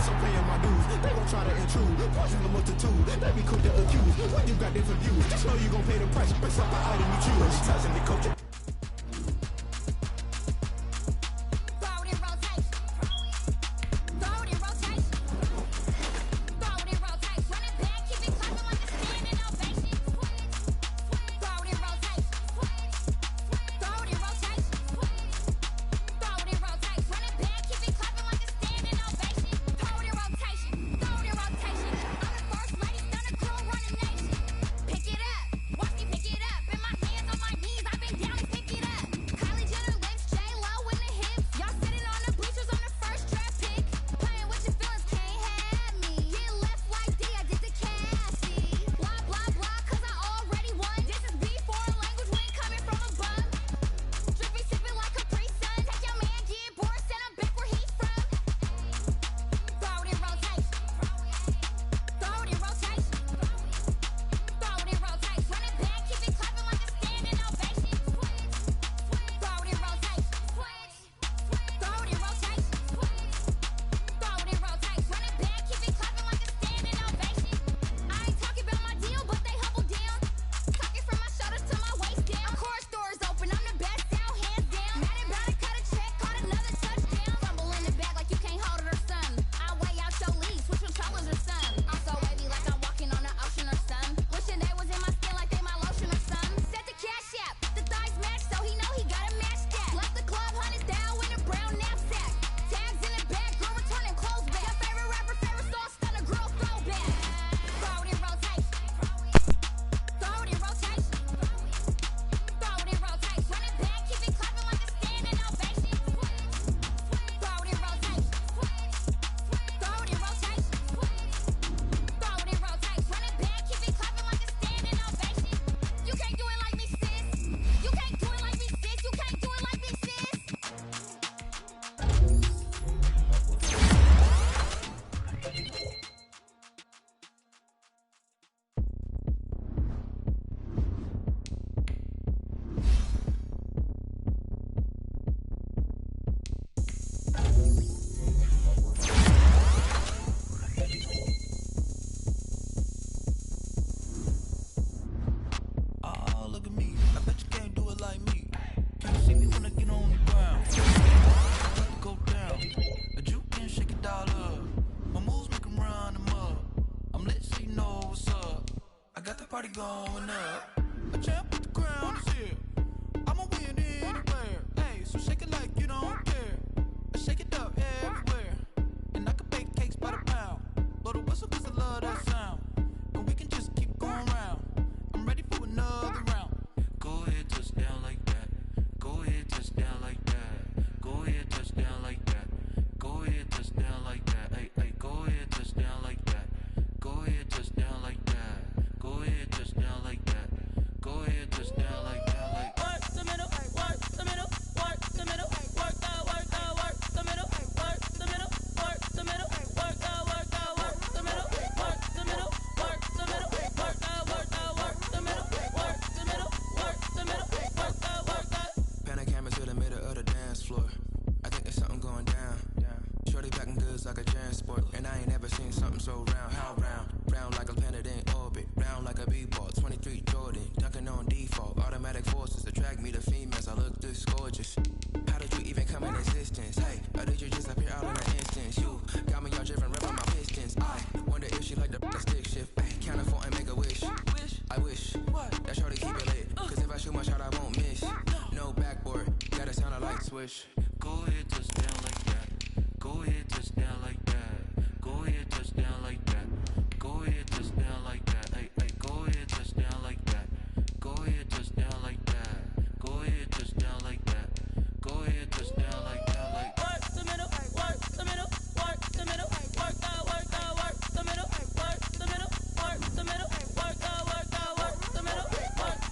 guess I'm paying my dues. They gon' try to intrude, poison the multitude. Let me cook the accused. When you got different views, just know you gon' pay the price based off the item you choose. Touching the culture. Going up, a champ with the crown is here. I'ma win anywhere. Hey, so shake it like you don't care. I shake it up everywhere. And I can bake cakes by the pound. Blow the whistle cause I love that sound. And we can just keep going round. I'm ready for another round. Go ahead, touch down like that. Go ahead, touch down like that. Go ahead, touch down like that. Go ahead, touch down like that. Hey, hey, go ahead, touch down like that. Go ahead, touch down like that. Go ahead, touch down like that. Go ahead, touch down like that. Like work the middle, work the middle, work the middle, work the middle, work the middle, work the middle, work the middle, work the middle, work the middle, work the middle, work the middle, work the middle, work the. Pan a camera to the middle of the dance floor. I think there's something going down. Shorty packing goods like a transport, and I ain't never seen something so round. How round? Round like a planet in orbit, round like a b-ball. 23 Jordan, dunking on default. Automatic forces attract me to females. I look this gorgeous. How did you even come in existence? Hey, or did you just appear out in an instance? You got me all driven, ripping my pistons. I wonder if she like the stick shift. Ay, count a four and make a wish. I wish that shorty keep it lit. Cause if I shoot my shot, I won't miss. No backboard, gotta sound a light switch. Go ahead, touch down like that. Go ahead, touch down like that. Go ahead, touch down like that. Go ahead, touch down like that. Hey, hey, go ahead, touch down like that. Go ahead, touch down like that. Go ahead, touch down like that. Go ahead, touch down like that. Like work the middle, work the middle, work the middle, work the middle, work the middle, work the middle, work the middle, work the middle, work the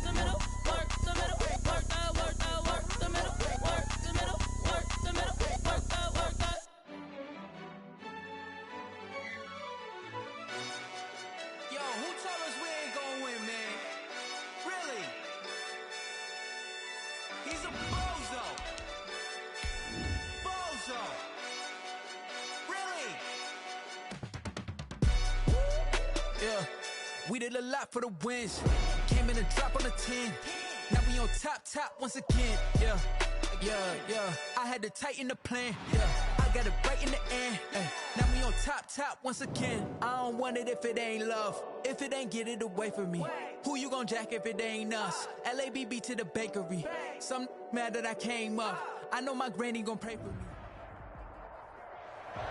middle, work the middle, work the middle, work the middle, work the middle, work the middle, work the middle, work the. We did a lot for the wins. Came in and dropped on the 10. Now we on top once again. Yeah. I had to tighten the plan. Yeah. I got it right in the end. Now we on top once again. I don't want it if it ain't love. If it ain't, get it away from me. Who you gon' jack if it ain't us? LABB to the bakery. Some mad that I came up. I know my granny gon' pray for me.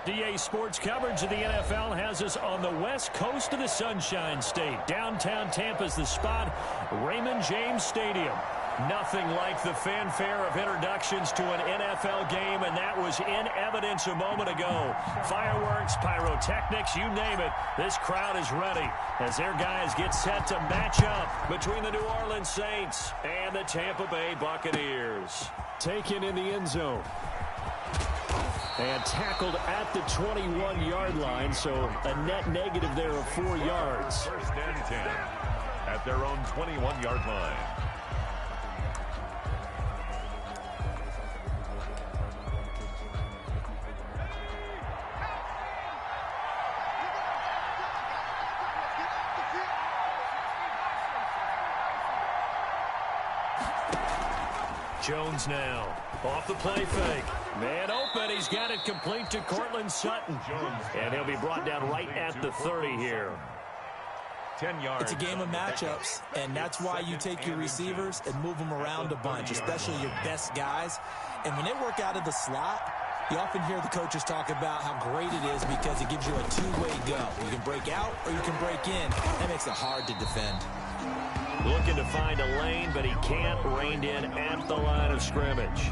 DA Sports coverage of the NFL has us on the west coast of the Sunshine State. Downtown Tampa's the spot, Raymond James Stadium. Nothing like the fanfare of introductions to an NFL game, and that was in evidence a moment ago. Fireworks, pyrotechnics, you name it. This crowd is ready as their guys get set to match up between the New Orleans Saints and the Tampa Bay Buccaneers. Taken in the end zone. And tackled at the 21-yard line, so a net negative there of 4 yards. First and 10 at their own 21-yard line. Jones now off the play fake. Man open. He's got it complete to Cortland Sutton. And he'll be brought down right at the 30 here. 10 yards. It's a game of matchups, and that's why you take your receivers and move them around a bunch, especially your best guys. And when they work out of the slot, you often hear the coaches talk about how great it is because it gives you a two-way go. You can break out or you can break in. That makes it hard to defend. Looking to find a lane, but he can't. Reined in at the line of scrimmage.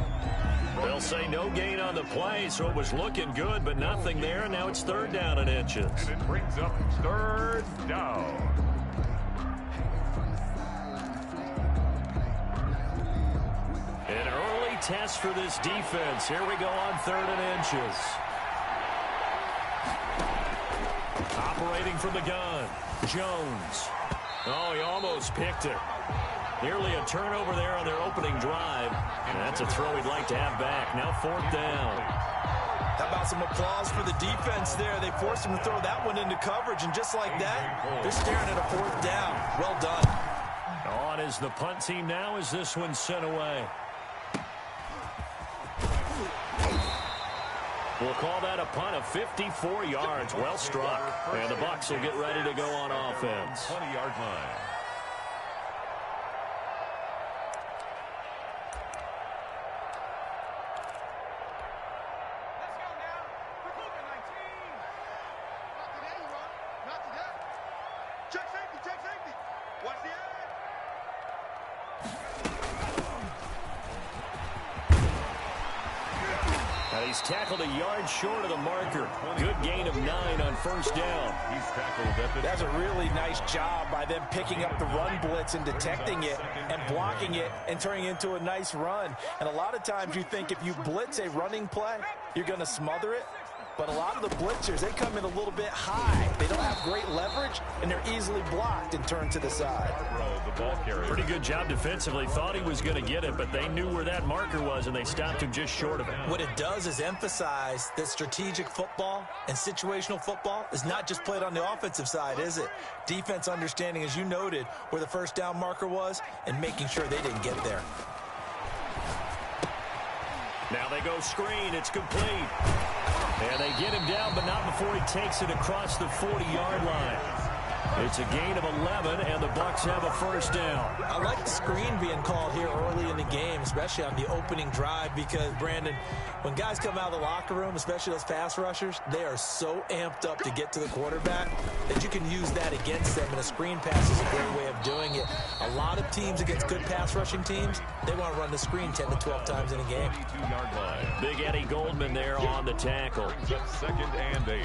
They'll say no gain on the play, so it was looking good, but nothing there, and now it's third down and inches. And it brings up third down. An early test for this defense. Here we go on third and inches. Operating from the gun, Jones. Oh, he almost picked it. Nearly a turnover there on their opening drive. And that's a throw he'd like to have back. Now fourth down. How about some applause for the defense there? They forced him to throw that one into coverage, and just like that, they're staring at a fourth down. Well done. On is the punt team now as this one's sent away. We'll call that a punt of 54 yards. Well struck. And the Bucs will get ready to go on offense. 20-yard line. He's tackled a yard short of the marker. Good gain of 9 on first down. He's tackled at the... That's a really nice job by them picking up the run blitz and detecting it and blocking it and turning it into a nice run. And a lot of times you think if you blitz a running play, you're going to smother it. But a lot of the blitzers, they come in a little bit high. They don't have great leverage, and they're easily blocked and turned to the side. The ball carrier. Pretty good job defensively. Thought he was going to get it, but they knew where that marker was, and they stopped him just short of it. What it does is emphasize that strategic football and situational football is not just played on the offensive side, is it? Defense understanding, as you noted, where the first down marker was and making sure they didn't get there. Now they go screen. It's complete. And they get him down, but not before he takes it across the 40-yard line. It's a gain of 11, and the Bucs have a first down. I like the screen being called here early in the game, especially on the opening drive, because, Brandon, when guys come out of the locker room, especially those pass rushers, they are so amped up to get to the quarterback that you can use that against them, and a screen pass is a great way of doing it. A lot of teams against good pass rushing teams, they want to run the screen 10 to 12 times in a game. 22-yard line. Big Eddie Goldman there on the tackle. Second and 8.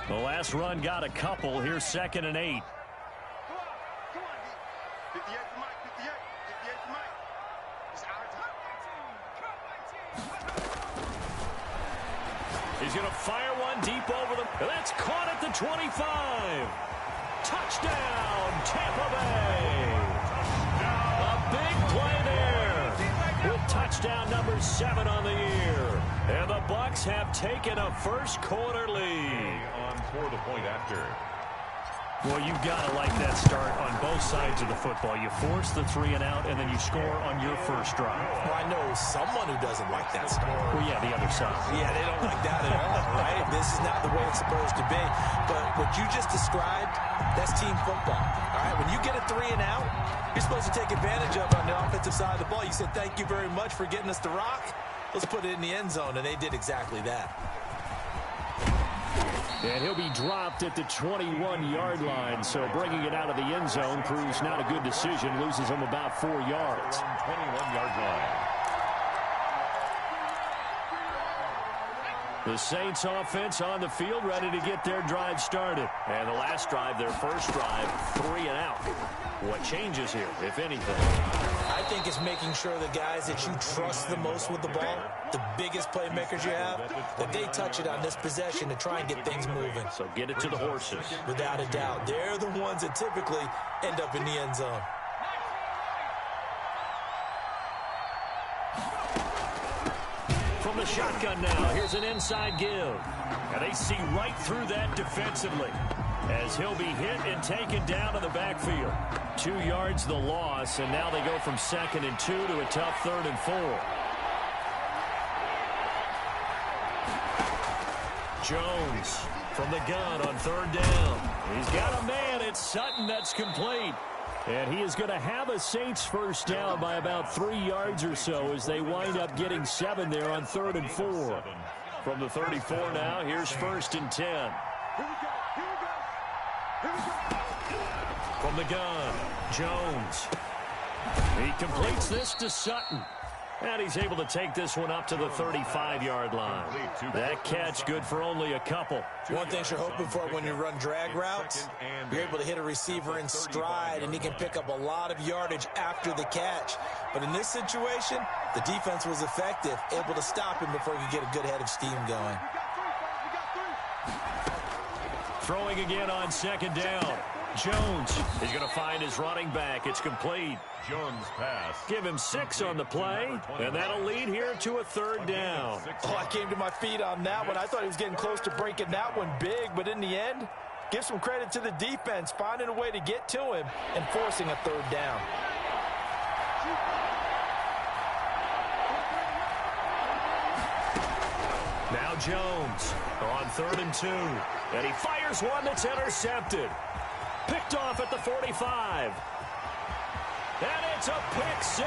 The last run got a couple. Here's second and 8. Come on, 58 to Mike, 58 to Mike. It's our time. He's going to fire one deep over them. That's caught at the 25. Touchdown, Tampa Bay. A big play there. with touchdown number 7 on the year. And the Bucs have taken a first-quarter lead. On for the point after. Well, you've got to like that start on both sides of the football. You force the 3 and out, and then you score on your first drive. Well, I know someone who doesn't like that start. Well, yeah, the other side. Yeah, they don't like that at all, right? This is not the way it's supposed to be. But what you just described, that's team football, all right? When you get a 3 and out, you're supposed to take advantage of it on the offensive side of the ball. You said, thank you very much for getting us the rock. Let's put it in the end zone, and they did exactly that. And he'll be dropped at the 21-yard line, so bringing it out of the end zone proves not a good decision. Loses him about 4 yards. 21-yard line. The Saints offense on the field, ready to get their drive started. And the last drive, their first drive, 3 and out. What changes here, if anything? I think it's making sure the guys that you trust the most with the ball, the biggest playmakers you have, that they touch it on this possession to try and get things moving. So get it to the horses. Without a doubt. They're the ones that typically end up in the end zone. From the shotgun now, here's an inside give. And they see right through that defensively, as he'll be hit and taken down in the backfield. 2 yards the loss, and now they go from 2nd and 2 to a tough 3rd and 4. Jones from the gun on 3rd down. He's got a man. It's Sutton that's complete. And he is going to have a Saints first down by about 3 yards or so as they wind up getting 7 there on 3rd and 4. From the 34 now, here's 1st and 10. From the gun, Jones. He completes this to Sutton. And he's able to take this one up to the 35-yard line. That catch good for only a couple. One thing you're hoping for when you run drag routes, you're able to hit a receiver in stride, and he can pick up a lot of yardage after the catch. But in this situation, the defense was effective, able to stop him before he could get a good head of steam going. Throwing again on 2nd down. Jones is going to find his running back. It's complete. Jones pass. Give him 6 on the play, and that'll lead here to a 3rd down. Oh, I came to my feet on that one. I thought he was getting close to breaking that one big, but in the end, give some credit to the defense, finding a way to get to him and forcing a 3rd down. Now Jones on 3rd and 2, and he fires one that's intercepted. Picked off at the 45. And it's a pick 6.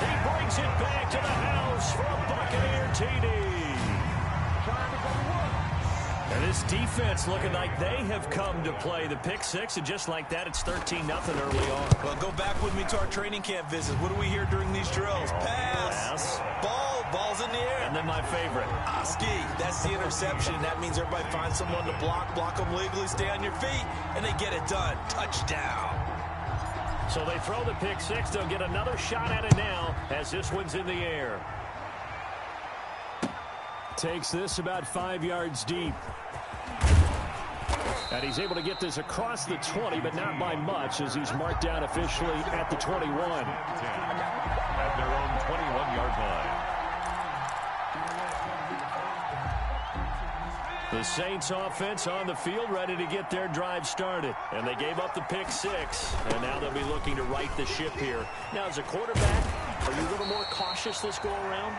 He brings it back to the house for a Buccaneer TD. And this defense looking like they have come to play the pick 6, and just like that, it's 13-0 early on. Well, go back with me to our training camp visit. What do we hear during these drills? Pass. Ball's in the air. And then my favorite. Oski, that's the interception. That means everybody finds someone to block them legally, stay on your feet, and they get it done. Touchdown. So they throw the pick 6. They'll get another shot at it now as this one's in the air. Takes this about 5 yards deep. And he's able to get this across the 20, but not by much, as he's marked down officially at the 21. At their own 21-yard line. The Saints offense on the field, ready to get their drive started. And they gave up the pick 6, and now they'll be looking to right the ship here. Now, as a quarterback, are you a little more cautious this go around?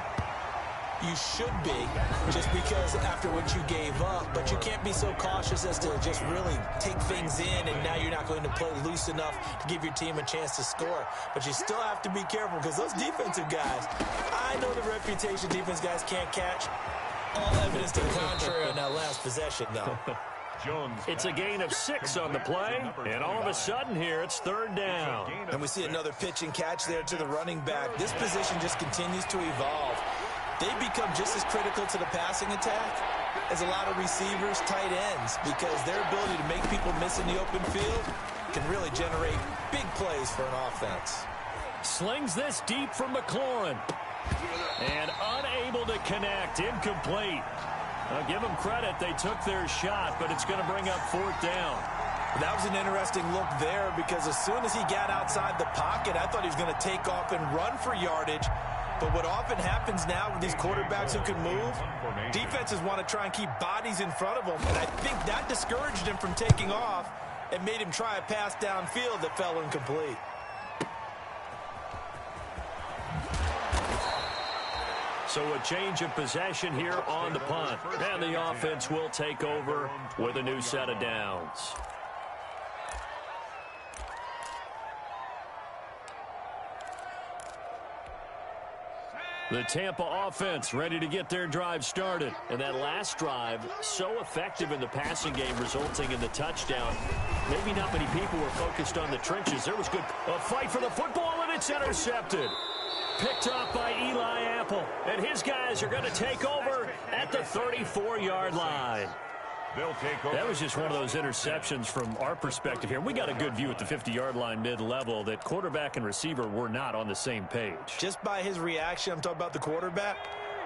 You should be, just because after what you gave up, but you can't be so cautious as to just really take things in, and now you're not going to play loose enough to give your team a chance to score. But you still have to be careful, because those defensive guys, I know the reputation defense guys can't catch. All evidence to the contrary on that last possession, though. Jones. It's a gain of 6 on the play, and all of a sudden here, it's 3rd down. And we see another pitch and catch there to the running back. This position just continues to evolve. They become just as critical to the passing attack as a lot of receivers, tight ends, because their ability to make people miss in the open field can really generate big plays for an offense. Slings this deep from McLaurin. And unable to connect. Incomplete. I'll give them credit. They took their shot, but it's going to bring up 4th down. That was an interesting look there, because as soon as he got outside the pocket, I thought he was going to take off and run for yardage. But what often happens now with these quarterbacks who can move, defenses want to try and keep bodies in front of them. And I think that discouraged him from taking off and made him try a pass downfield that fell incomplete. So a change of possession here on the punt. And the offense will take over with a new set of downs. The Tampa offense ready to get their drive started. And that last drive, so effective in the passing game, resulting in the touchdown. Maybe not many people were focused on the trenches. There was a fight for the football, and it's intercepted. Picked off by Eli Apple. And his guys are going to take over at the 34-yard line. That was just one of those interceptions from our perspective here. We got a good view at the 50-yard line mid-level that quarterback and receiver were not on the same page. Just by his reaction, I'm talking about the quarterback,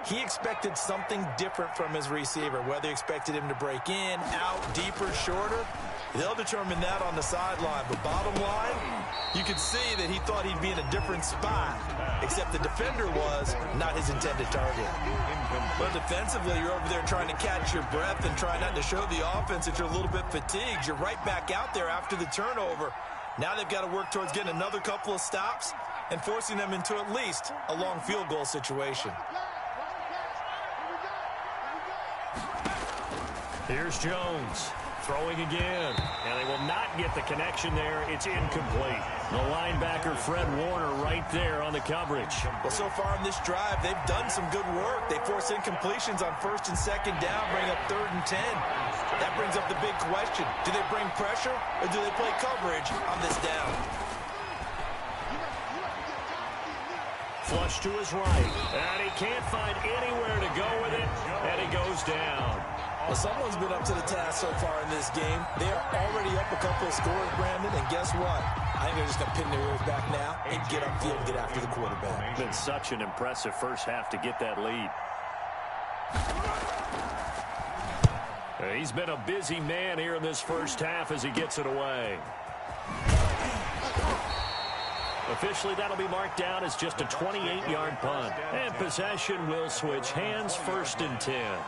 he expected something different from his receiver, whether he expected him to break in, out, deeper, shorter. They'll determine that on the sideline. But bottom line, you could see that he thought he'd be in a different spot, except the defender was not his intended target. But defensively, you're over there trying to catch your breath and try not to show the offense that you're a little bit fatigued. You're right back out there after the turnover. Now they've got to work towards getting another couple of stops and forcing them into at least a long field goal situation. Here's Jones. Throwing again, and they will not get the connection there. It's incomplete. The linebacker, Fred Warner, right there on the coverage. Well, so far in this drive, they've done some good work. They force incompletions on 1st and 2nd down, bring up 3rd and 10. That brings up the big question. Do they bring pressure, or do they play coverage on this down? Flush to his right, and he can't find anywhere to go with it, and he goes down. Well, someone's been up to the task so far in this game. They are already up a couple of scores, Brandon, and guess what? I think they're just going to pin their ears back now and get upfield and get after the quarterback. Been such an impressive first half to get that lead. He's been a busy man here in this first half as he gets it away. Officially, that'll be marked down as just a 28-yard punt. And possession will switch hands, 1st and 10.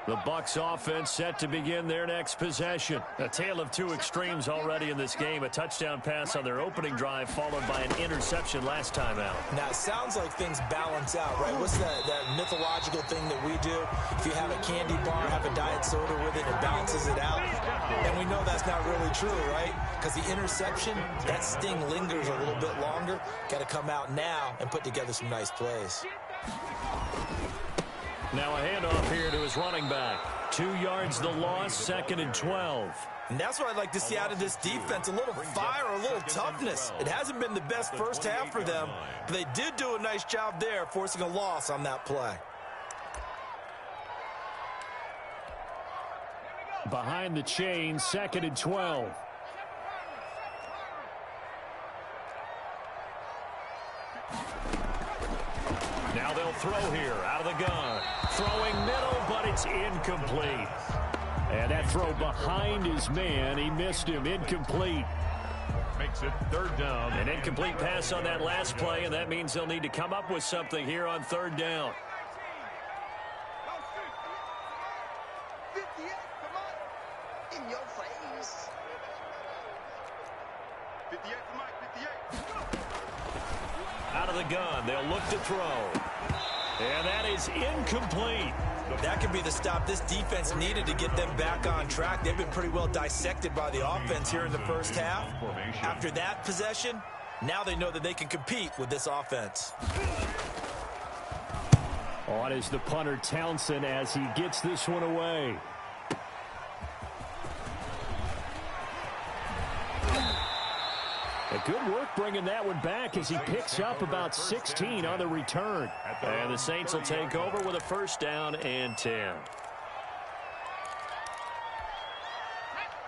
The Bucs offense set to begin their next possession. A tale of two extremes already in this game. A touchdown pass on their opening drive followed by an interception last time out. Now, it sounds like things balance out, right? What's that mythological thing that we do? If you have a candy bar, have a diet soda with it, it balances it out. And we know that's not really true, right? Because the interception, that sting lingers a little bit longer. Got to come out now and put together some nice plays. Now a handoff here to his running back. 2 yards the loss, 2nd and 12. And that's what I'd like to see out of this defense, a little fire, a little toughness. It hasn't been the best first half for them, but they did do a nice job there, forcing a loss on that play. Behind the chain, 2nd and 12. Now they'll throw here out of the gun. Throwing middle, but it's incomplete. And that throw behind his man, he missed him. Incomplete. Makes it 3rd down. An incomplete pass on that last play, and that means they'll need to come up with something here on 3rd down. In your face. 58 for Mike, 58. Out of the gun, they'll look to throw. And that is incomplete. That could be the stop this defense needed to get them back on track. They've been pretty well dissected by the offense here in the first half. After that possession, now they know that they can compete with this offense. On is the punter Townsend as he gets this one away. Good work bringing that one back as he picks up about 16 on the return. And the Saints will take over with a 1st down and 10.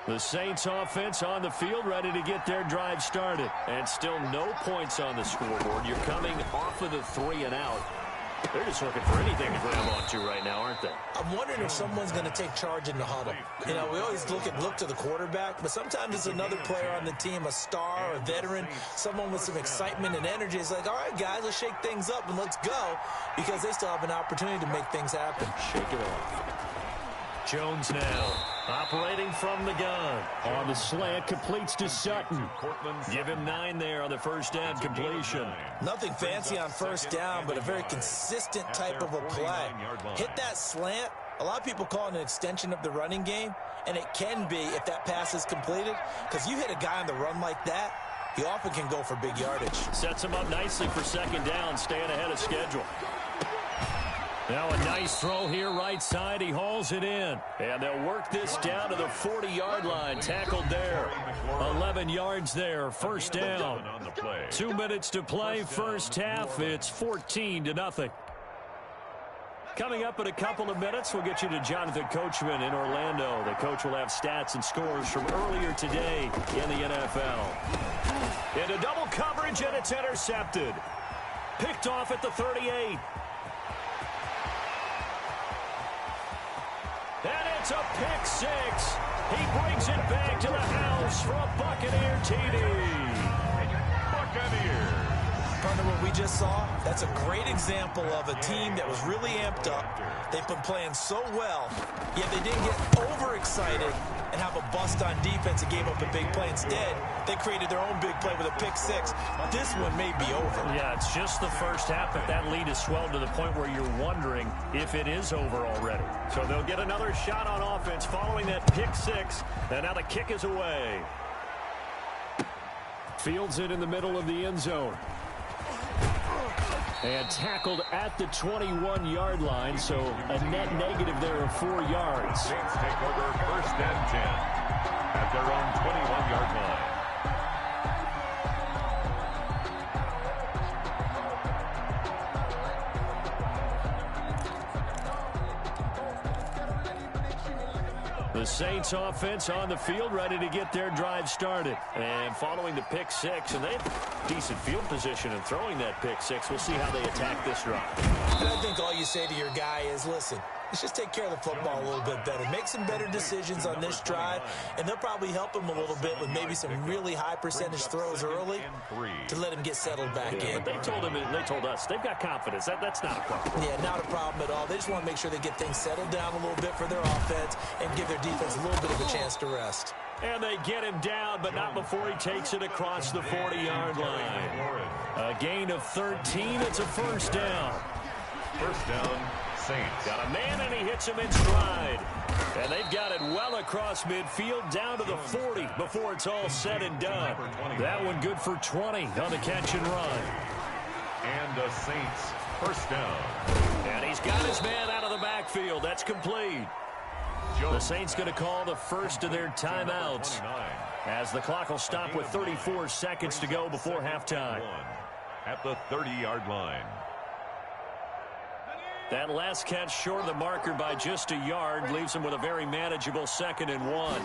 The Saints offense on the field ready to get their drive started. And still no points on the scoreboard. You're coming off of the 3 and out. They're just looking for anything to grab onto right now, aren't they? I'm wondering if someone's going to take charge in the huddle. You know, we always look to the quarterback, but sometimes it's another player on the team, a star, a veteran, someone with some excitement and energy. It's like, all right, guys, let's shake things up and let's go, because they still have an opportunity to make things happen. Shake it off. Jones now operating from the gun. On the slant, completes to Sutton. Give him 9 there on the first down completion. Nothing fancy on first down, but a very consistent type of a play. Hit that slant. A lot of people call it an extension of the running game, and it can be if that pass is completed, because you hit a guy on the run like that, he often can go for big yardage. Sets him up nicely for second down, staying ahead of schedule. Now a nice throw here right side. He hauls it in. And they'll work this down to the 40-yard line. Tackled there. 11 yards there. First down. 2 minutes to play. First half. It's 14-0. Coming up in a couple of minutes, we'll get you to Jonathan Coachman in Orlando. The coach will have stats and scores from earlier today in the NFL. Into double coverage, and it's intercepted. Picked off at the 38. And it's a pick 6. He brings it back to the house for a Buccaneer TD. Buccaneer. Partner, what we just saw, that's a great example of a team that was really amped up. They've been playing so well, yet they didn't get overexcited and have a bust on defense and gave up a big play. Instead, they created their own big play with a pick 6. This one may be over. Yeah, it's just the first half, but that lead has swelled to the point where you're wondering if it is over already. So they'll get another shot on offense following that pick 6, and now the kick is away. Fields it in the middle of the end zone. And tackled at the 21-yard line, so a net negative there of 4 yards. Saints take over first and 10 at their own 21-yard line. The Saints offense on the field, ready to get their drive started. And following the pick 6, and they have decent field position in throwing that pick 6. We'll see how they attack this drive. And I think all you say to your guy is, listen, let's just take care of the football a little bit better. Make some better decisions on this drive, and they'll probably help him a little bit with maybe some really high percentage throws early to let him get settled back in. But they told us they've got confidence. That's not a problem. Yeah, not a problem at all. They just want to make sure they get things settled down a little bit for their offense and give their defense a little bit of a chance to rest. And they get him down, but not before he takes it across the 40-yard line. A gain of 13. It's a first down. First down, Saints. Got a man, and he hits him in stride. And they've got it well across midfield down to the 40 before it's all said and done. That one good for 20 on the catch and run. And the Saints, first down. And he's got his man out of the backfield. That's complete. The Saints going to call the first of their timeouts as the clock will stop with 34 seconds to go before halftime. At the 30-yard line. That last catch short of the marker by just a yard leaves him with a very manageable 2nd and 1.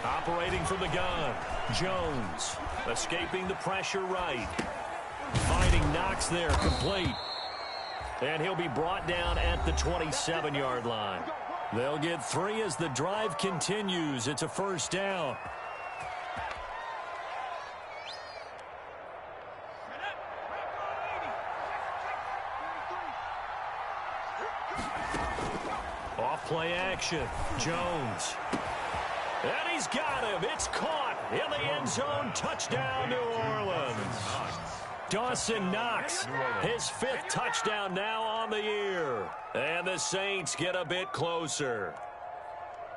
Operating from the gun, Jones escaping the pressure right. Finding Knox there, complete. And he'll be brought down at the 27-yard line. They'll get 3 as the drive continues. It's a first down. Off play action. Jones. And he's got him. It's caught in the end zone. Touchdown, New Orleans. Dawson Knox, his 5th touchdown now on the year. And the Saints get a bit closer.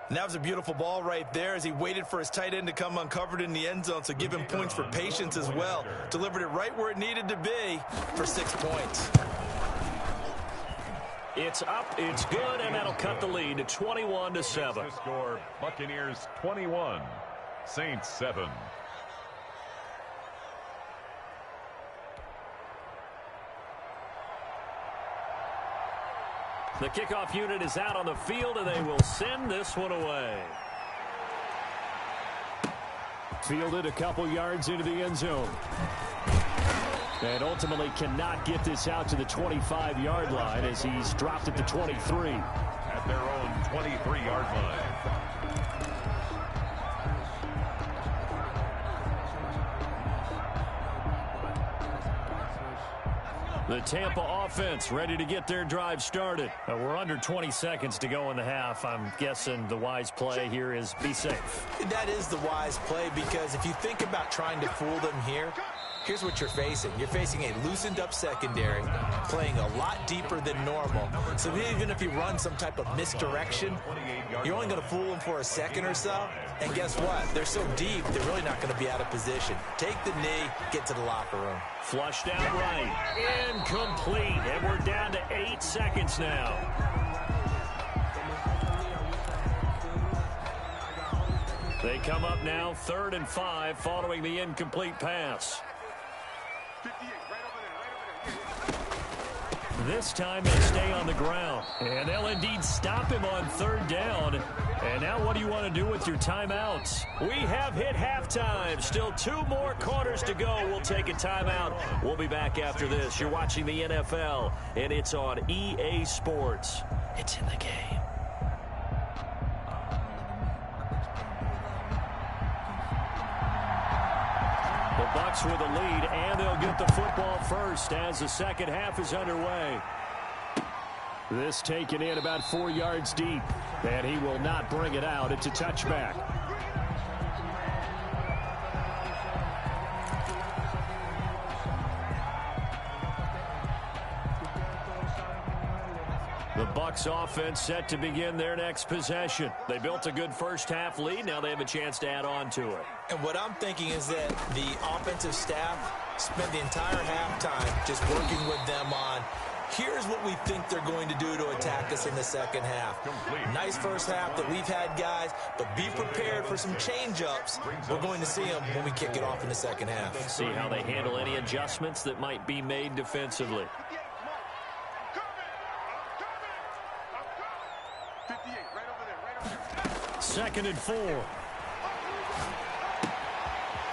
And that was a beautiful ball right there as he waited for his tight end to come uncovered in the end zone, so give him points for patience as well. Delivered it right where it needed to be for 6 points. It's up, it's good, and that'll cut the lead to 21-7. The score, Buccaneers 21, Saints 7. The kickoff unit is out on the field, and they will send this one away. Fielded a couple yards into the end zone. And ultimately cannot get this out to the 25-yard line as he's dropped at the 23. At their own 23-yard line. The Tampa offense ready to get their drive started. We're under 20 seconds to go in the half. I'm guessing the wise play here is be safe. That is the wise play, because if you think about trying to fool them here, here's what you're facing. You're facing a loosened up secondary, playing a lot deeper than normal. So even if you run some type of misdirection, you're only going to fool them for a second or so. And guess what? They're so deep, they're really not going to be out of position. Take the knee, get to the locker room. Flushed out right. Incomplete. And we're down to 8 seconds now. They come up now 3rd and 5 following the incomplete pass. 58, right over there. This time they stay on the ground. And they'll indeed stop him on 3rd down. And now what do you want to do with your timeouts? We have hit halftime. Still 2 more quarters to go. We'll take a timeout. We'll be back after this. You're watching the NFL, and it's on EA Sports. It's in the game. The Bucs with a lead, and they'll get the football first as the second half is underway. This taken in about 4 yards deep, and he will not bring it out. It's a touchback. The Bucs offense set to begin their next possession. They built a good first half lead. Now they have a chance to add on to it. And what I'm thinking is that the offensive staff spent the entire halftime just working with them on, here's what we think they're going to do to attack us in the second half. Nice first half that we've had, guys, but be prepared for some change-ups. We're going to see them when we kick it off in the second half. See how they handle any adjustments that might be made defensively. 58, right over there. 2nd and 4.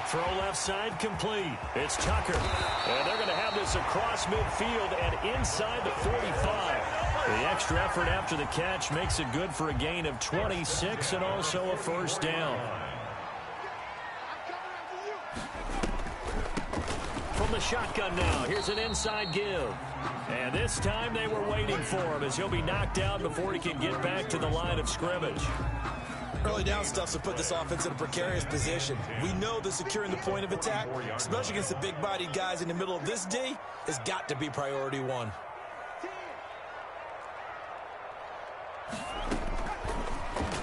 Throw left side complete. It's Tucker. And they're going to have this across midfield and inside the 45. The extra effort after the catch makes it good for a gain of 26 and also a first down. From the shotgun now, here's an inside give. And this time they were waiting for him as he'll be knocked out before he can get back to the line of scrimmage. Early down stuff's to put this offense in a precarious position. We know that securing the point of attack, especially against the big-bodied guys in the middle of this D, has got to be priority 1.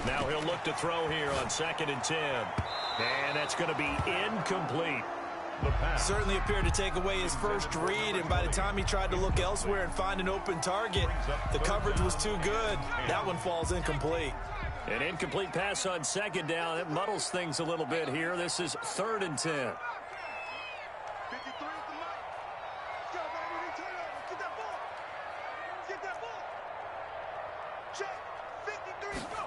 Now he'll look to throw here on 2nd and 10. And that's going to be incomplete. Certainly appeared to take away his first read, and by the time he tried to look elsewhere and find an open target, the coverage was too good. That one falls incomplete. An incomplete pass on 2nd down. It muddles things a little bit here. This is 3rd and 10. 53 is the mic. Let's go, baby. Turn over. Get that ball. Get that ball. Check. 53, go.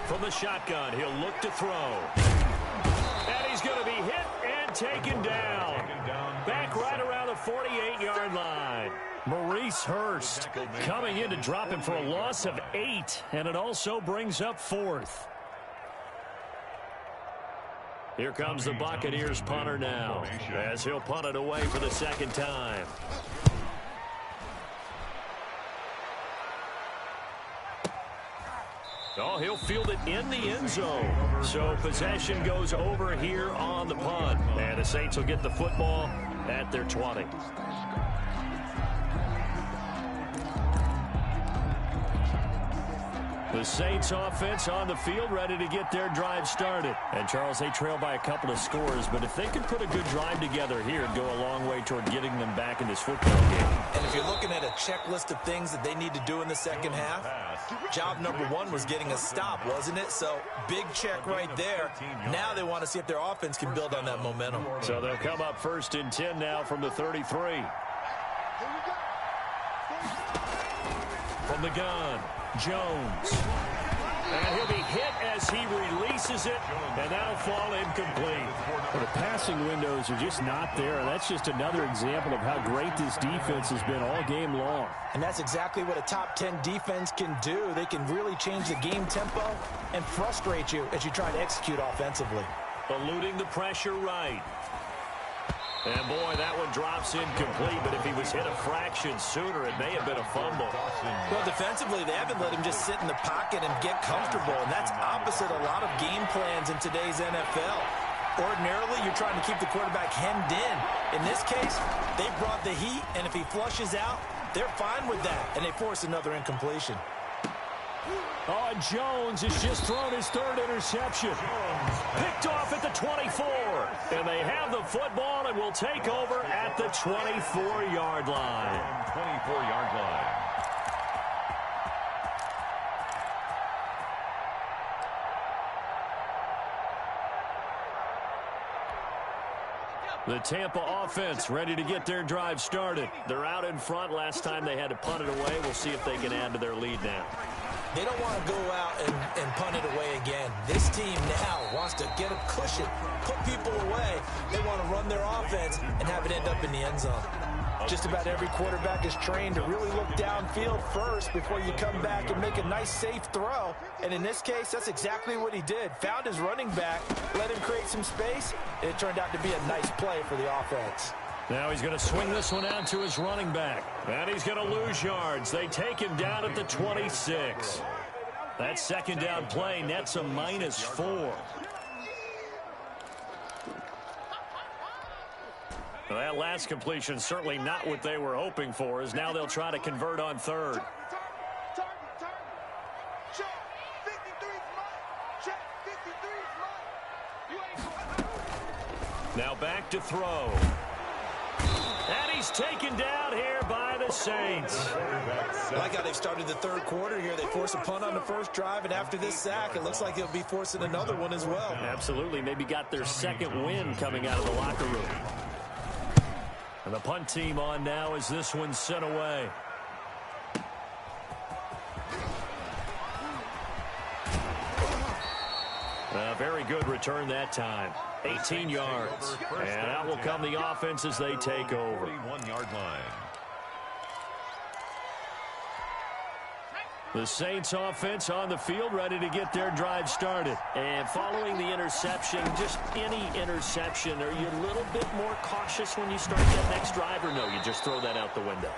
From the shotgun, he'll look to throw. And he's going to be hit and taken down. Back right around the 48-yard line. Maurice Hurst coming in to drop him for a loss of 8, and it also brings up 4th. Here comes the Buccaneers punter now as he'll punt it away for the 2nd time. Oh, he'll field it in the end zone. So possession goes over here on the punt. And the Saints will get the football at their 20. The Saints offense on the field ready to get their drive started. And Charles, they trail by a couple of scores, but if they could put a good drive together here, it'd go a long way toward getting them back in this football game. And if you're looking at a checklist of things that they need to do in the second half, job number 1 was getting a stop, wasn't it? So big check right there. Now they want to see if their offense can build on that momentum. So they'll come up 1st and 10 now from the 33. From the gun, Jones. And he'll be hit as he releases it, and that'll fall incomplete. Well, the passing windows are just not there, and that's just another example of how great this defense has been all game long. And that's exactly what a top 10 defense can do. They can really change the game tempo and frustrate you as you try to execute offensively. Eluding the pressure right. And boy, that one drops incomplete, but if he was hit a fraction sooner, it may have been a fumble. Well, defensively, they haven't let him just sit in the pocket and get comfortable, and that's opposite a lot of game plans in today's NFL. Ordinarily, you're trying to keep the quarterback hemmed in. In this case, they brought the heat, and if he flushes out, they're fine with that, and they force another incompletion. Oh, and Jones has just thrown his third interception. Picked off at the 24. And they have the football and will take over at the 24-yard line. 24-yard line. The Tampa offense ready to get their drive started. They're out in front. Last time they had to punt it away. We'll see if they can add to their lead now. They don't want to go out and punt it away again. This team now wants to get a cushion, put people away. They want to run their offense and have it end up in the end zone. Just about every quarterback is trained to really look downfield first before you come back and make a nice, safe throw. And in this case, that's exactly what he did. Found his running back, let him create some space, and it turned out to be a nice play for the offense. Now he's going to swing this one out to his running back. And he's going to lose yards. They take him down at the 26. That second down play nets a -4. Well, that last completion certainly not what they were hoping for, as now they'll try to convert on third. Now back to throw. And he's taken down here by the Saints. I like how they've started the third quarter here. They force a punt on the first drive, and after this sack, it looks like they'll be forcing another one as well. Absolutely. Maybe got their second win coming out of the locker room. And the punt team on now as this one's sent away. A very good return that time. 18 yards. And out will come the offense as they take over. 41-yard line. The Saints offense on the field ready to get their drive started. And following the interception, just any interception, are you a little bit more cautious when you start that next drive, or no, you just throw that out the window?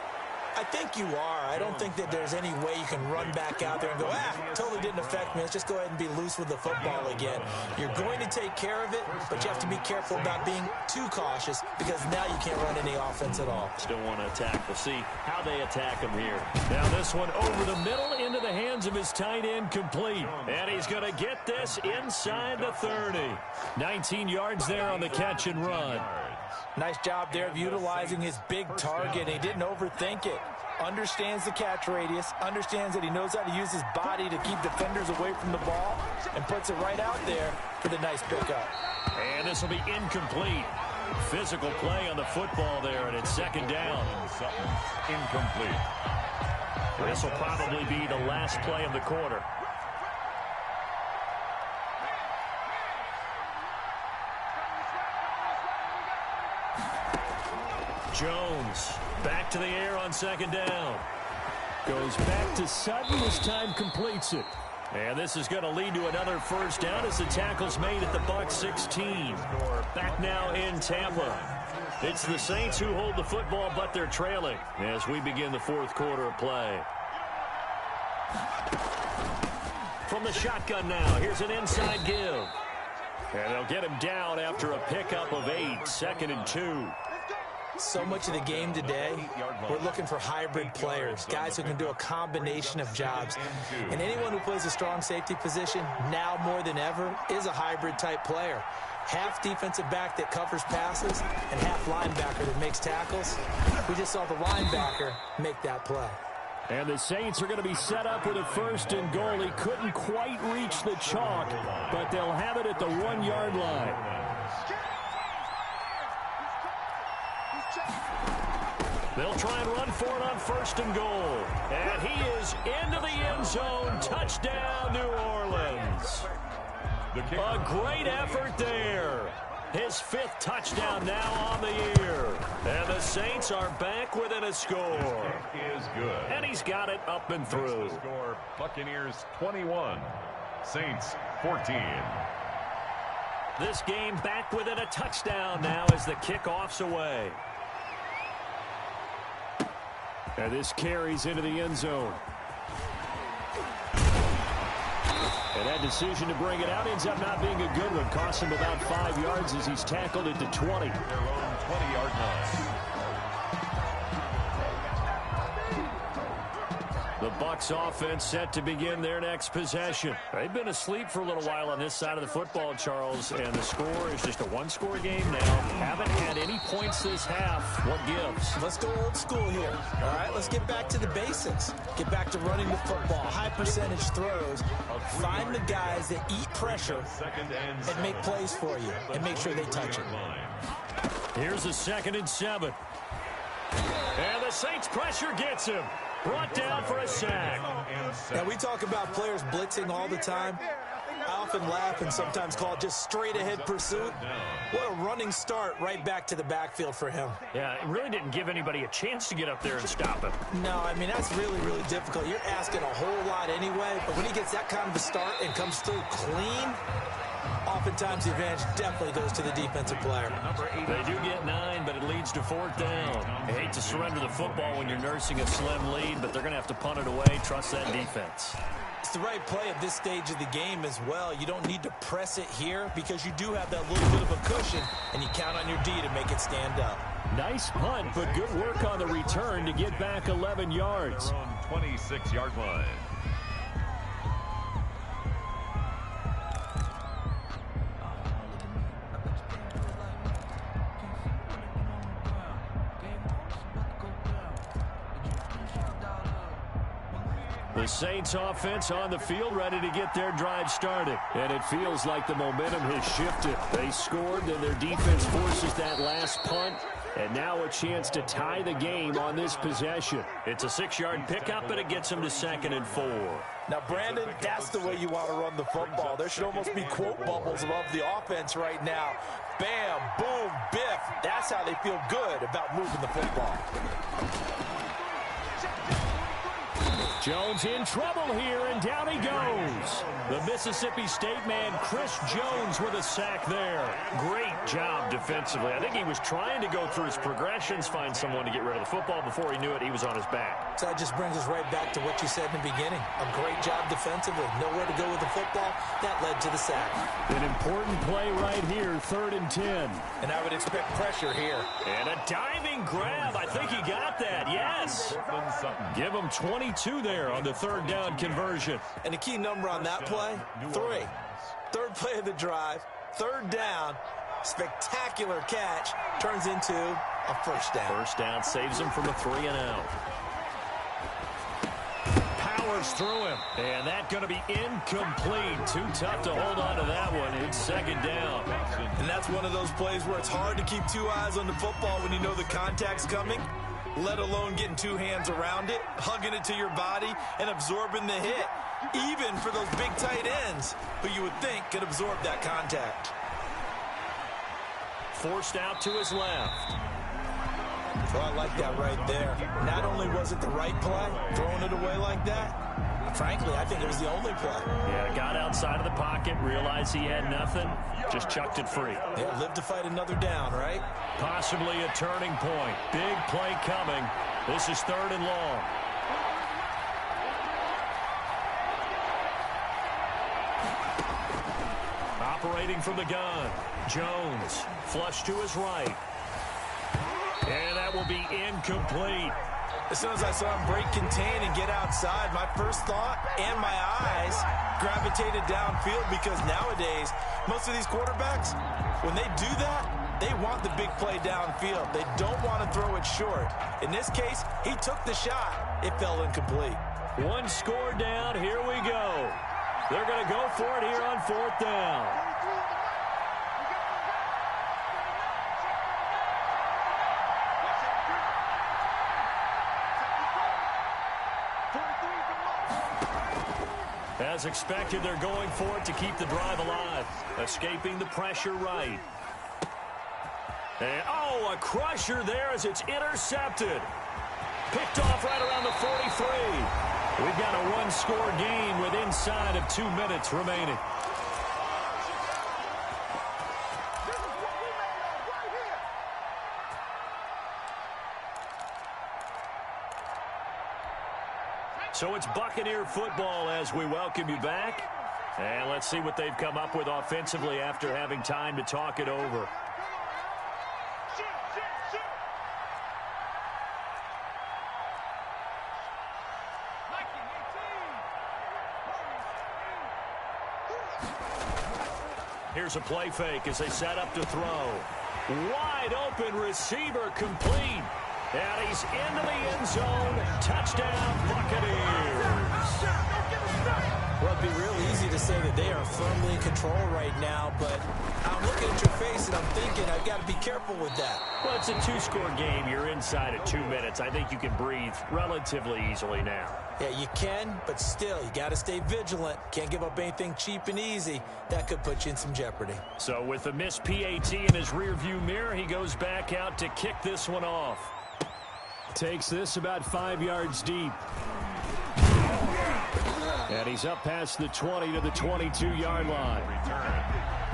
I think you are. I don't think that there's any way you can run back out there and go, totally didn't affect me. Let's just go ahead and be loose with the football again. You're going to take care of it, but you have to be careful about being too cautious because now you can't run any offense at all. Still want to attack. We'll see how they attack him here. Now this one over the middle into the hands of his tight end, complete. And he's going to get this inside the 30. 19 yards there on the catch and run. Nice job there of utilizing his big target. He didn't overthink it. Understands the catch radius, understands that he knows how to use his body to keep defenders away from the ball, and puts it right out there for the nice pickup. And this will be incomplete. Physical play on the football there, and it's second down. Incomplete. This will probably be the last play of the quarter. Jones back to the air on second down. Goes back to Sutton. This time completes it. And this is going to lead to another first down as the tackle's made at the Bucs 16. Back now in Tampa. It's the Saints who hold the football, but they're trailing as we begin the fourth quarter of play. From the shotgun now, here's an inside give. And they'll get him down after a pickup of 8, 2nd and 2. So much of the game today, we're looking for hybrid players, guys who can do a combination of jobs. And anyone who plays a strong safety position, now more than ever, is a hybrid type player. Half defensive back that covers passes and half linebacker that makes tackles. We just saw the linebacker make that play. And the Saints are going to be set up with a 1st and goal. He couldn't quite reach the chalk, but they'll have it at the 1-yard line. They'll try and run for it on 1st and goal. And he is into the end zone. Touchdown, New Orleans. A great effort there. His 5th touchdown now on the year. And the Saints are back within a score. Is good. And he's got it up and through. Score, Buccaneers 21, Saints 14. This game back within a touchdown now as the kickoff's away. And this carries into the end zone. And that decision to bring it out ends up not being a good one. Costs him about 5 yards as he's tackled at the 20. Their own 20-yard line. The Bucs offense set to begin their next possession. They've been asleep for a little while on this side of the football, Charles, and the score is just a one-score game now. Haven't had any points this half. What gives? Let's go old school here. All right, let's get back to the basics. Get back to running the football, high percentage throws. Find the guys that eat pressure and make plays for you and make sure they touch it. Here's a 2nd and 7. And the Saints pressure gets him. Brought down for a sack. Now, we talk about players blitzing all the time. I often laugh and sometimes call it just straight-ahead pursuit. What a running start right back to the backfield for him. Yeah, it really didn't give anybody a chance to get up there and stop him. No, I mean, that's really, really difficult. You're asking a whole lot anyway, but when he gets that kind of a start and comes through clean, oftentimes the advantage definitely goes to the defensive player. They do get 9, but it leads to 4th down. I hate to surrender the football when you're nursing a slim lead, but they're going to have to punt it away. Trust that defense. It's the right play at this stage of the game as well. You don't need to press it here because you do have that little bit of a cushion, and you count on your D to make it stand up. Nice punt, but good work on the return to get back 11 yards. Their own 26-yard line. The Saints offense on the field ready to get their drive started. And it feels like the momentum has shifted. They scored, then their defense forces that last punt. And now a chance to tie the game on this possession. It's a 6-yard pickup, but it gets them to 2nd and 4. Now, Brandon, that's the way you want to run the football. There should almost be quote bubbles above the offense right now. Bam, boom, biff. That's how they feel good about moving the football. Jones in trouble here, and down he goes. The Mississippi State man, Chris Jones, with a sack there. Great job defensively. I think he was trying to go through his progressions, find someone to get rid of the football. Before he knew it, he was on his back. So that just brings us right back to what you said in the beginning. A great job defensively. Nowhere to go with the football. That led to the sack. An important play right here, 3rd and 10. And I would expect pressure here. And a diving grab. I think he got that, yes. Give him 22 there on the 3rd down conversion. And the key number on that play, 3. 3rd play of the drive, 3rd down, spectacular catch, turns into a 1st down. 1st down saves him from a 3-and-out. Powers through him, and that's going to be incomplete. Too tough to hold on to that one. It's 2nd down. And that's one of those plays where it's hard to keep 2 eyes on the football when you know the contact's coming, let alone getting 2 hands around it, hugging it to your body, and absorbing the hit, even for those big tight ends who you would think could absorb that contact. Forced out to his left. So I like that right there. Not only was it the right play, throwing it away like that, frankly, I think it was the only play. Yeah, got outside of the pocket, realized he had nothing, just chucked it free. Yeah, live to fight another down, right? Possibly a turning point. Big play coming. This is 3rd and long. Operating from the gun. Jones, flush to his right. And that will be incomplete. As soon as I saw him break contain and get outside, my first thought and my eyes gravitated downfield because nowadays, most of these quarterbacks, when they do that, they want the big play downfield. They don't want to throw it short. In this case, he took the shot. It fell incomplete. 1 score down. Here we go. They're going to go for it here on 4th down. As expected, they're going for it to keep the drive alive. Escaping the pressure right. And, oh, a crusher there as it's intercepted. Picked off right around the 43. We've got a one-score game with inside of 2 minutes remaining. So it's Buccaneer football as we welcome you back. And let's see what they've come up with offensively after having time to talk it over. Here's a play fake as they set up to throw. Wide open receiver complete. And he's into the end zone. Touchdown, Buccaneers. Well, it'd be real easy to say that they are firmly in control right now, but I'm looking at your face and I'm thinking I've got to be careful with that. Well, it's a two-score game. You're inside at 2 minutes. I think you can breathe relatively easily now. Yeah, you can, but still, you got to stay vigilant. Can't give up anything cheap and easy. That could put you in some jeopardy. So with the missed PAT in his rearview mirror, he goes back out to kick this one off. Takes this about 5 yards deep. And he's up past the 20 to the 22-yard line. Return.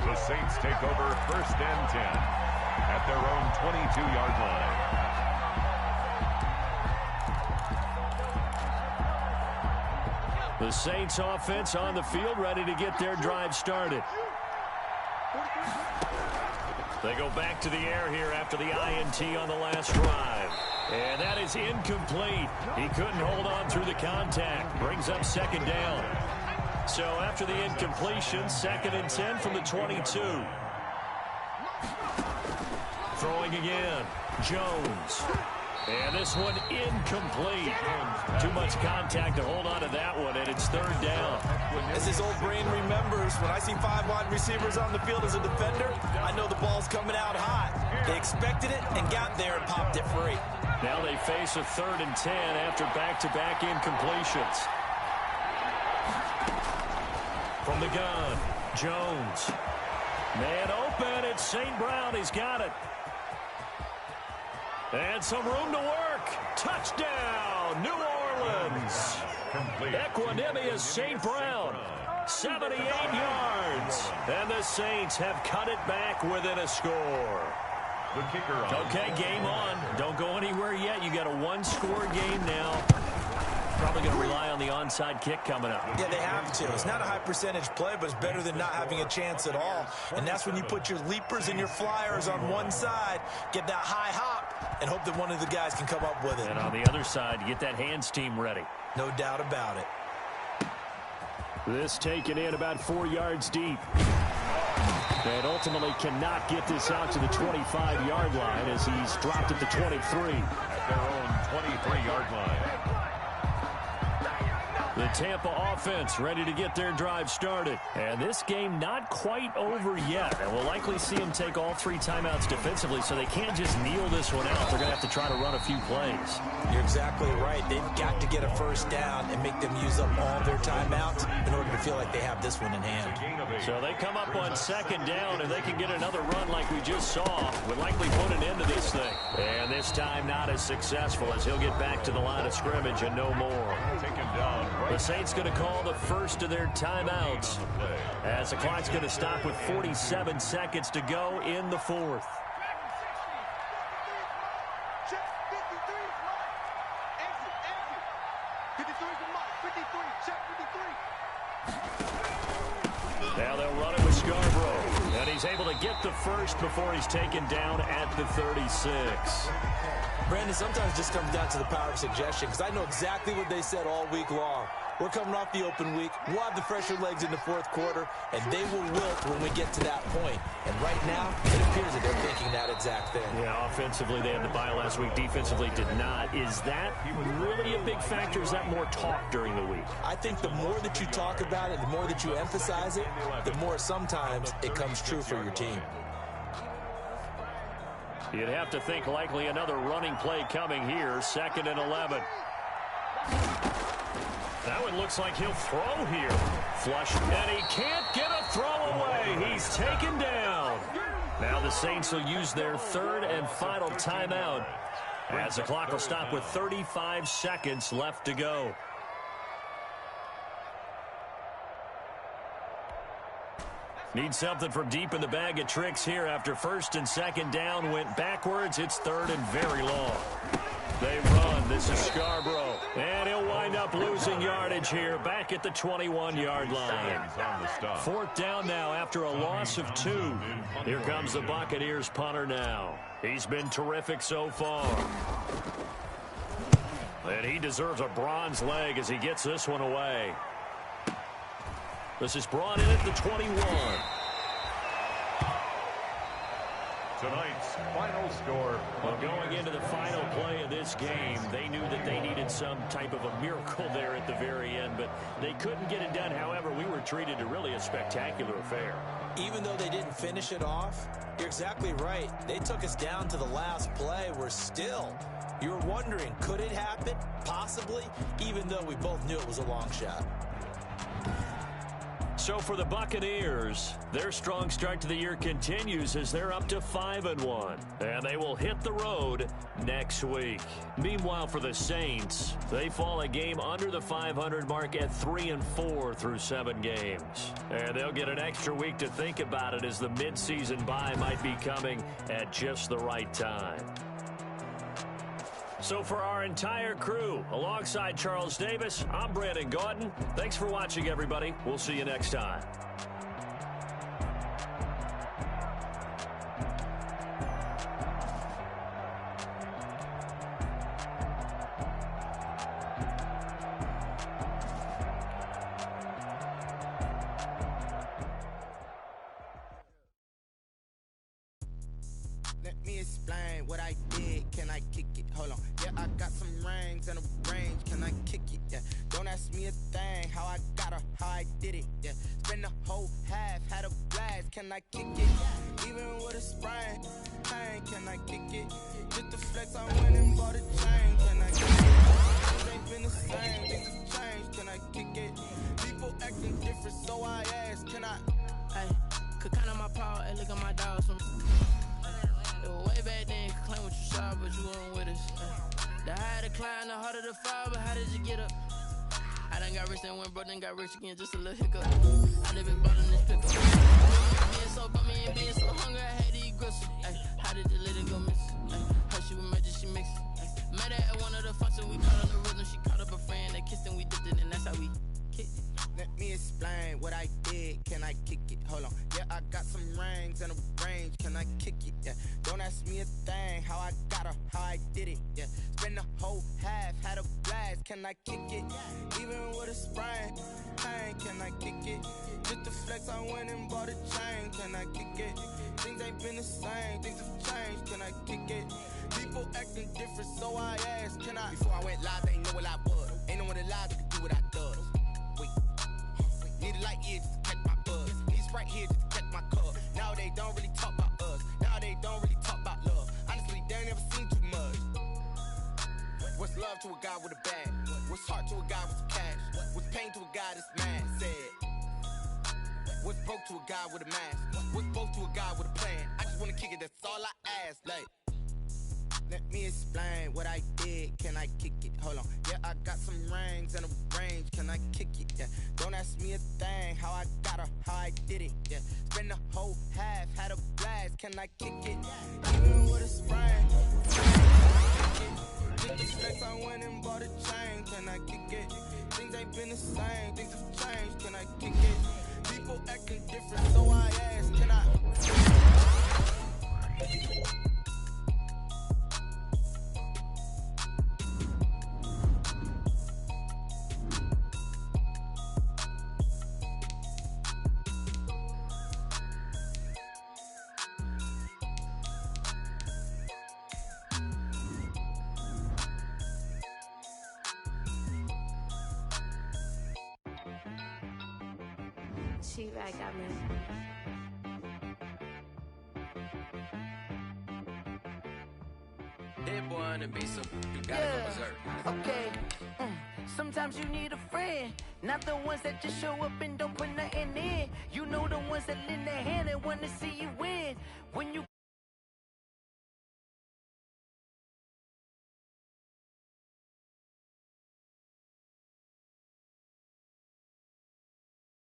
The Saints take over 1st and 10 at their own 22-yard line. The Saints offense on the field, ready to get their drive started. They go back to the air here after the INT on the last drive. And that is incomplete. He couldn't hold on through the contact. Brings up 2nd down. So after the incompletion, 2nd and 10 from the 22. Throwing again. Jones. And this one incomplete. Too much contact to hold on to that one, and it's 3rd down. As his old brain remembers, when I see 5 wide receivers on the field as a defender, I know the ball's coming out hot. They expected it and got there and popped it free. Now they face a 3rd and 10 after back-to-back incompletions. From the gun, Jones. Man open, it's St. Brown. He's got it. And some room to work. Touchdown, New Orleans. Equanimous St. Brown. 78 yards. And the Saints have cut it back within a score. The kicker on. Okay, game on. Don't go anywhere yet. You got a one-score game now. Probably going to rely on the onside kick coming up. Yeah, they have to. It's not a high-percentage play, but it's better than not having a chance at all. And that's when you put your leapers and your flyers on one side, get that high hop, and hope that one of the guys can come up with it. And on the other side, you get that hands team ready. No doubt about it. This taken in about 4 yards deep. And ultimately cannot get this out to the 25-yard line as he's dropped at the 23. At their own 23-yard line. The Tampa offense ready to get their drive started. And this game not quite over yet. And we'll likely see them take all 3 timeouts defensively, so they can't just kneel this one out. They're going to have to try to run a few plays. You're exactly right. They've got to get a 1st down and make them use up all their timeouts in order to feel like they have this one in hand. So they come up on 2nd down, and they can get another run like we just saw. Would likely put an end to this thing. And this time not as successful as he'll get back to the line of scrimmage and no more. Take him down. The Saints going to call the first of their timeouts as the clock's going to stop with 47 seconds to go in the 4th. Now they'll run it with Scarborough. And he's able to get the first before he's taken down at the 36. Brandon, sometimes it just comes down to the power of suggestion, because I know exactly what they said all week long. We're coming off the open week. We'll have the fresher legs in the 4th quarter, and they will wilt when we get to that point. And right now, it appears that they're thinking that exact thing. Yeah, offensively, they had the bye last week. Defensively, did not. Is that really a big factor? Is that more talk during the week? I think the more that you talk about it, the more that you emphasize it, the more sometimes it comes true for your team. You'd have to think likely another running play coming here. 2nd and 11. That one looks like he'll throw here. Flush, and he can't get a throw away. He's taken down. Now the Saints will use their third and final timeout as the clock will stop with 35 seconds left to go. Need something from deep in the bag of tricks here after first and second down went backwards. It's third and very long. They run. This is Scarborough. And he'll wind up losing yardage here back at the 21-yard line. Fourth down now after a loss of 2. Here comes the Buccaneers punter now. He's been terrific so far. And he deserves a bronze leg as he gets this one away. This is brought in at the 21. Tonight's final score. Well, going into the final play of this game, they knew that they needed some type of a miracle there at the very end, but they couldn't get it done. However, we were treated to really a spectacular affair. Even though they didn't finish it off, you're exactly right. They took us down to the last play. We're still, you're wondering, could it happen? Possibly, even though we both knew it was a long shot. So for the Buccaneers, their strong start to the year continues as they're up to 5-1. And they will hit the road next week. Meanwhile, for the Saints, they fall a game under the 500 mark at 3-4 through 7 games. And they'll get an extra week to think about it as the midseason bye might be coming at just the right time. So for our entire crew, alongside Charles Davis, I'm Brandon Gaudin. Thanks for watching, everybody. We'll see you next time. Let me explain what I did. Can I kick it? Hold on. Yeah, I got some rings and a range. Can I kick it? Yeah. Don't ask me a thing. How I got her, how I did it. Yeah. Spend the whole half, had a blast. Can I kick it? Even with a sprain. Hey, can I kick it? Just the flex, I went and bought a chain. Can I kick it? Things ain't been the same. Things have changed. Can I kick it? People acting different, so I ask. Can I? Hey, could count on my power and look at my dogs. Way back then, you could claim what you saw, but you weren't with us. The higher the climb, the harder the fall, but how did you get up? I done got rich and went broke, then got rich again, just a little hiccup. I live in bottom this pickup. Being so bummy and being so hungry, I had to eat gristle. Ay, how did the lady go miss? How she was magic, she mixed. Met her at one of the functions, we caught on the rhythm. She caught up a friend, they kissed and we dipped it, and that's how we kicked it. Let me explain what I did. Can I kick it? Hold on. Yeah, I got some rings and a range. Can I kick it? Yeah. Don't ask me a thing. How I got her, how I did it. Yeah. Spend the whole half, had a blast. Can I kick it? Even with a sprain. Hey, can I kick it? Just the flex, I went and bought a chain. Can I kick it? Things ain't been the same. Things have changed. Can I kick it? People acting different, so I asked. Can I? Before I went live, they know what I was. Ain't no one alive that could do what I does. Need a light year just to catch my buzz. Need Sprite here just to catch my cup. Now they don't really talk about us. Now they don't really talk about love. Honestly, they ain't never seen too much. What's love to a guy with a bag? What's heart to a guy with some cash? What's pain to a guy that's mad? Said. What's broke to a guy with a mask? What's both to a guy with a plan? I just wanna kick it, that's all I ask. Like, let me explain what I did. Can I kick it? Hold on. Yeah, I got some rings and a range. Can I kick it? Yeah. Don't ask me a thing. How I got her, how I did it. Yeah. Spend the whole half, had a blast. Can I kick it? Even with a sprain. With the flex, I went and bought a chain. Can I kick it? Things ain't been the same. Things have changed. Can I kick it? People acting different, so I ask. Can I? She back got me. That boy on the beat, so you gotta go berserk. Okay. Sometimes you need a friend, not the ones that just show up and don't put nothing in. You know the ones that lend their hand and want to see you win. When you